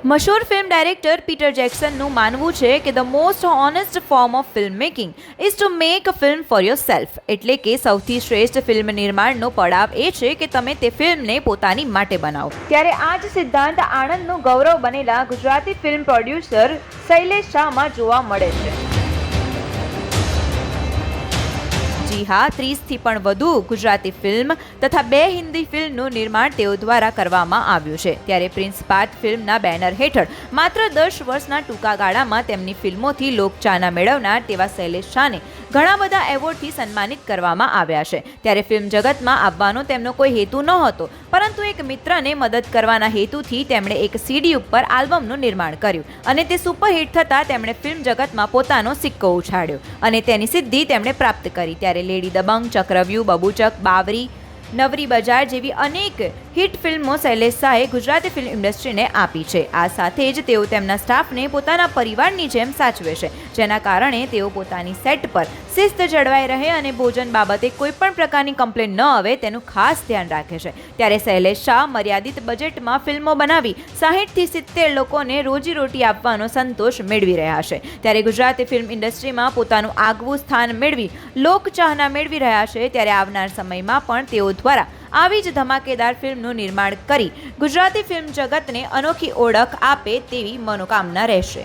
મશહૂર film director Peter જેક્સનનું માનવું છે કે the most honest form of film making is to make a film for your self. એટલે કે સૌથી શ્રેષ્ઠ ફિલ્મ નિર્માણનો પડાવ એ છે કે તમે તે ફિલ્મને પોતાની માટે બનાવો. ત્યારે આ જ સિદ્ધાંત આણંદનું ગૌરવ બનેલા ગુજરાતી ફિલ્મ પ્રોડ્યુસર શૈલેષ શાહમાં જોવા મળે છે. જી હા, 30થી પણ વધુ ગુજરાતી ફિલ્મ તથા 2 હિન્દી ફિલ્મનું નિર્માણ તેઓ દ્વારા કરવામાં આવ્યું છે. ત્યારે પ્રિન્સ પાર્થ ફિલ્મના બેનર હેઠળ માત્ર 10 વર્ષના ટૂંકા ગાળામાં તેમની ફિલ્મોથી લોકચાહના મેળવનાર તેવા શૈલેષ શાહને ઘણા બધા એવોર્ડથી સન્માનિત કરવામાં આવ્યા છે. ત્યારે ફિલ્મ જગતમાં આવવાનો તેમનો કોઈ હેતુ નહોતો, પરંતુ એક મિત્રને મદદ કરવાના હેતુથી તેમણે એક સીડી ઉપર આલ્બમનું નિર્માણ કર્યું અને તે સુપરહિટ થતાં તેમણે ફિલ્મ જગતમાં પોતાનો સિક્કો ઉછાળ્યો અને તેની સિદ્ધિ તેમણે પ્રાપ્ત કરી. ત્યારે લેડી દબંગ, ચક્રવ્યૂહ, બબૂચક, બાવરી, નવરી બજાર જેવી અનેક હિટ ફિલ્મો શૈલેષ શાહે ગુજરાતી ફિલ્મ ઇન્ડસ્ટ્રીને આપી છે. આ સાથે જ તેઓ તેમના સ્ટાફને પોતાના પરિવારની જેમ સાચવે છે, જેના કારણે તેઓ પોતાની સેટ પર શિસ્ત જળવાઈ રહે અને ભોજન બાબતે કોઈ પણ પ્રકારની કમ્પ્લેન ન આવે તેનું ખાસ ધ્યાન રાખે છે. ત્યારે શૈલેષ શાહ મર્યાદિત બજેટમાં ફિલ્મો બનાવી 60થી 70 લોકોને રોજીરોટી આપવાનો સંતોષ મેળવી રહ્યા છે. ત્યારે ગુજરાતી ફિલ્મ ઇન્ડસ્ટ્રીમાં પોતાનું આગવું સ્થાન મેળવી લોકચાહના મેળવી રહ્યા છે. ત્યારે આવનાર સમયમાં પણ તેઓ દ્વારા આવી જ ધમાકેદાર ફિલ્મનું નિર્માણ કરી ગુજરાતી ફિલ્મ જગતને અનોખી ઓળખ આપે તેવી મનોકામના રહેશે.